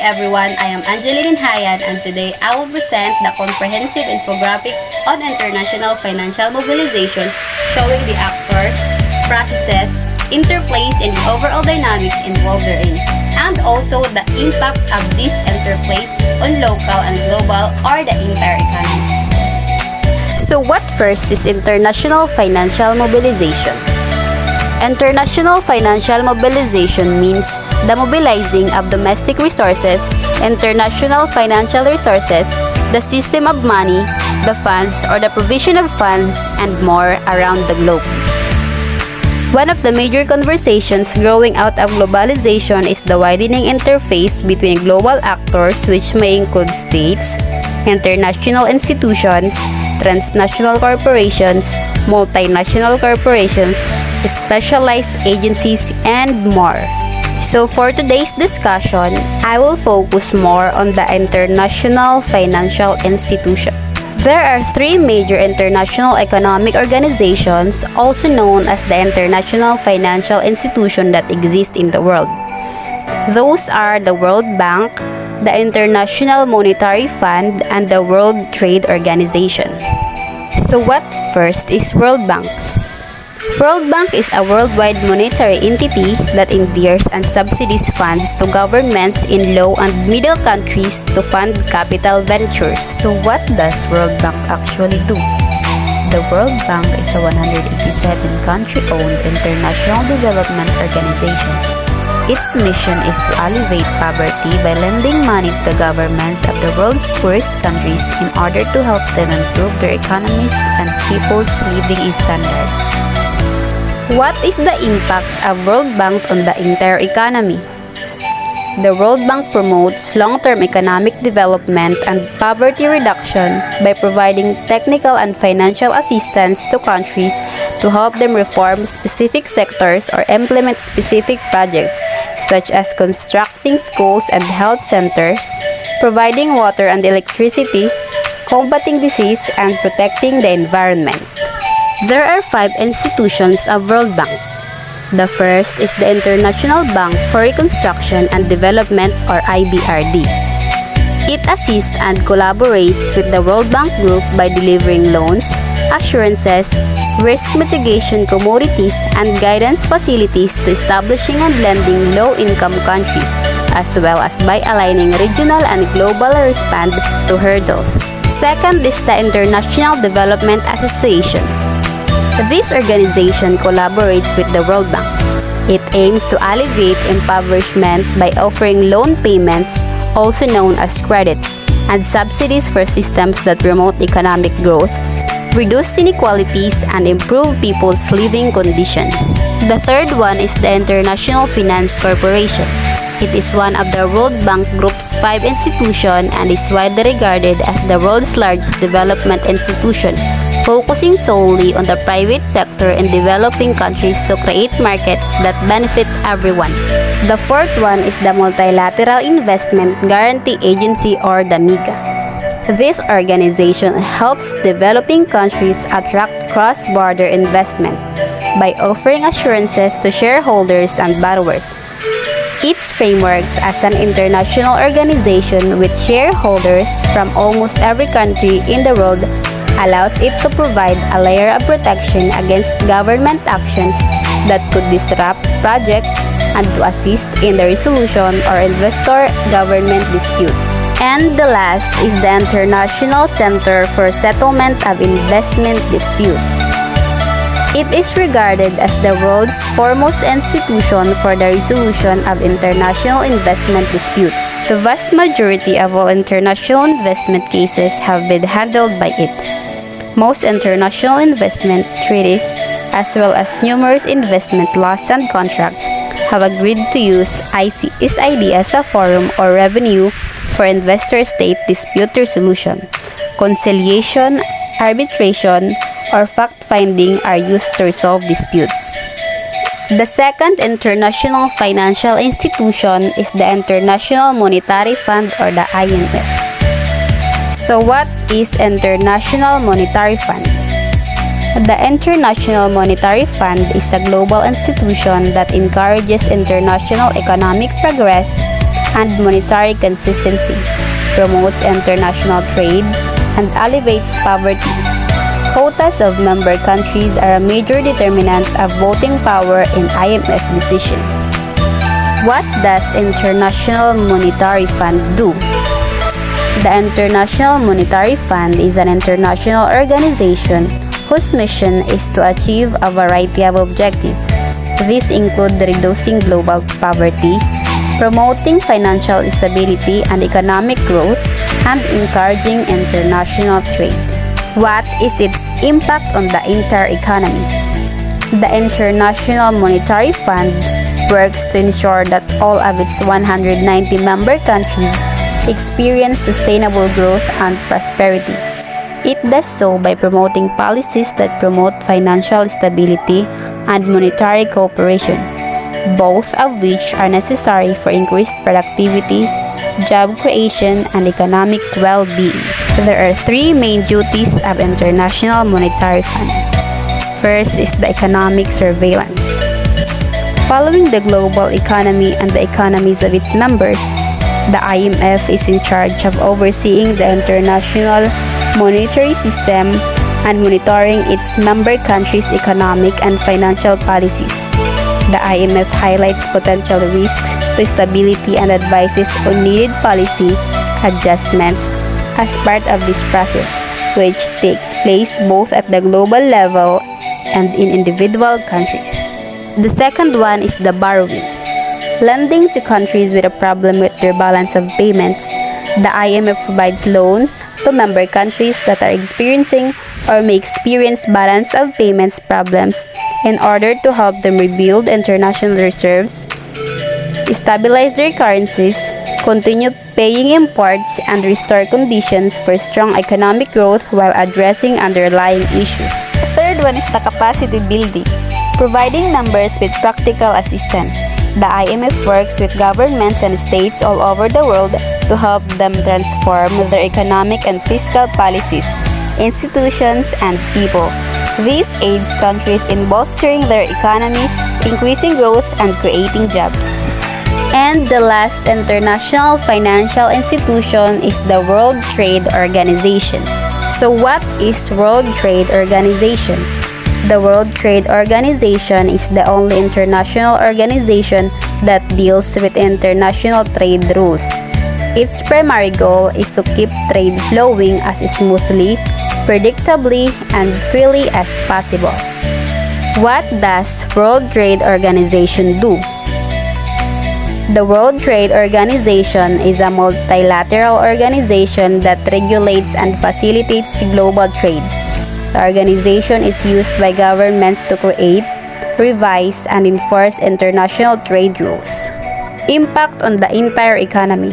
everyone, I am Angelyn and Jayan, and today I will present the comprehensive infographic on international financial mobilization showing the actors, processes, interplays, and the overall dynamics involved therein, and also the impact of these interplays on local and global or the entire economy. So what first is international financial mobilization? International financial mobilization means the mobilizing of domestic resources, international financial resources, the system of money, the funds or the provision of funds, and more around the globe. One of the major conversations growing out of globalization is the widening interface between global actors, which may include states, international institutions, transnational corporations, multinational corporations, specialized agencies, and more. So for today's discussion, I will focus more on the international financial institution. There are three major international economic organizations, also known as the international financial institution, that exist in the world. Those are the World Bank, the International Monetary Fund, and the World Trade Organization. So what first is World Bank? World Bank is a worldwide monetary entity that endears and subsidies funds to governments in low and middle countries to fund capital ventures. So what does World Bank actually do? The World Bank is a 187 country-owned international development organization. Its mission is to alleviate poverty by lending money to the governments of the world's poorest countries in order to help them improve their economies and people's living standards. What is the impact of World Bank on the entire economy? The World Bank promotes long-term economic development and poverty reduction by providing technical and financial assistance to countries to help them reform specific sectors or implement specific projects, such as constructing schools and health centers, providing water and electricity, combating disease, and protecting the environment. There are 5 institutions of World Bank. The first is the International Bank for Reconstruction and Development, or IBRD. It assists and collaborates with the World Bank Group by delivering loans, assurances, risk mitigation commodities, and guidance facilities to establishing and lending low-income countries, as well as by aligning regional and global response to hurdles. Second is the International Development Association. This organization collaborates with the World Bank. It aims to alleviate impoverishment by offering loan payments, also known as credits, and subsidies for systems that promote economic growth, reduce inequalities, and improve people's living conditions. The third one is the International Finance Corporation. It is one of the World Bank Group's 5 institutions and is widely regarded as the world's largest development institution, focusing solely on the private sector in developing countries to create markets that benefit everyone. The fourth one is the Multilateral Investment Guarantee Agency, or the MIGA. This organization helps developing countries attract cross-border investment by offering assurances to shareholders and borrowers. Its frameworks as an international organization with shareholders from almost every country in the world allows it to provide a layer of protection against government actions that could disrupt projects and to assist in the resolution or investor-government dispute. And the last is the International Center for Settlement of Investment Dispute. It is regarded as the world's foremost institution for the resolution of international investment disputes. The vast majority of all international investment cases have been handled by it. Most international investment treaties, as well as numerous investment laws and contracts, have agreed to use ICSID as a forum or venue for investor-state dispute resolution. Conciliation, arbitration, or fact-finding are used to resolve disputes. The second international financial institution is the International Monetary Fund, or the IMF. So what is International Monetary Fund? The International Monetary Fund is a global institution that encourages international economic progress, and monetary consistency, promotes international trade, and alleviates poverty. Quotas of member countries are a major determinant of voting power in IMF decision. What does International Monetary Fund do? The International Monetary Fund is an international organization whose mission is to achieve a variety of objectives. These include reducing global poverty, promoting financial stability and economic growth, and encouraging international trade. What is its impact on the entire economy? The International Monetary Fund works to ensure that all of its 190 member countries experience sustainable growth and prosperity. It does so by promoting policies that promote financial stability and monetary cooperation, both of which are necessary for increased productivity, job creation, and economic well-being. There are three main duties of International Monetary Fund. First is the economic surveillance. Following the global economy and the economies of its members, the IMF is in charge of overseeing the international monetary system and monitoring its member countries' economic and financial policies. The IMF highlights potential risks to stability and advises on needed policy adjustments as part of this process, which takes place both at the global level and in individual countries. The second one is the borrowing. Lending to countries with a problem with their balance of payments, the IMF provides loans to member countries that are experiencing or may experience balance of payments problems in order to help them rebuild international reserves, stabilize their currencies, continue paying imports, and restore conditions for strong economic growth while addressing underlying issues. The third one is the capacity building, providing members with practical assistance. The IMF works with governments and states all over the world to help them transform their economic and fiscal policies, institutions, and people. This aids countries in bolstering their economies, increasing growth, and creating jobs. And the last international financial institution is the World Trade Organization. So what is World Trade Organization? The World Trade Organization is the only international organization that deals with international trade rules. Its primary goal is to keep trade flowing as smoothly, predictably, and freely as possible. What does World Trade Organization do? The World Trade Organization is a multilateral organization that regulates and facilitates global trade. The organization is used by governments to create, revise, and enforce international trade rules. Impact on the entire economy.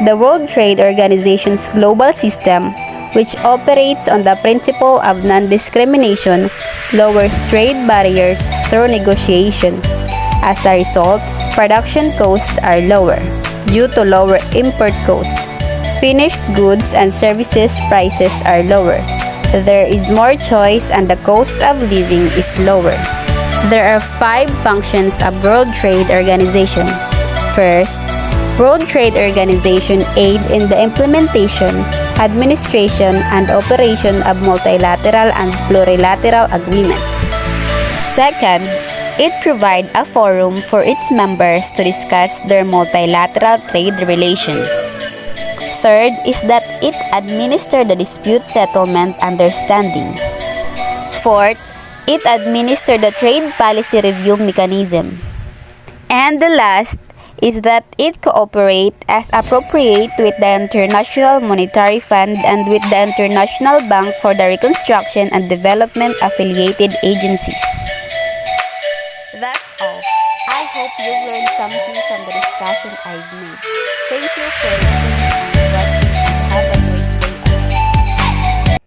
The World Trade Organization's global system, which operates on the principle of non-discrimination, lowers trade barriers through negotiation. As a result, production costs are lower due to lower import costs. Finished goods and services prices are lower. There is more choice and the cost of living is lower. There are 5 functions of World Trade Organization. First, World Trade Organization aid in the implementation, administration, and operation of multilateral and plurilateral agreements. Second, it provides a forum for its members to discuss their multilateral trade relations. Third is that it administers the dispute settlement understanding. Fourth, it administers the trade policy review mechanism. And the last is that it cooperates as appropriate with the International Monetary Fund and with the International Bank for the Reconstruction and Development affiliated agencies. That's all. I hope you've learned something from the discussion I've made. Thank you for listening.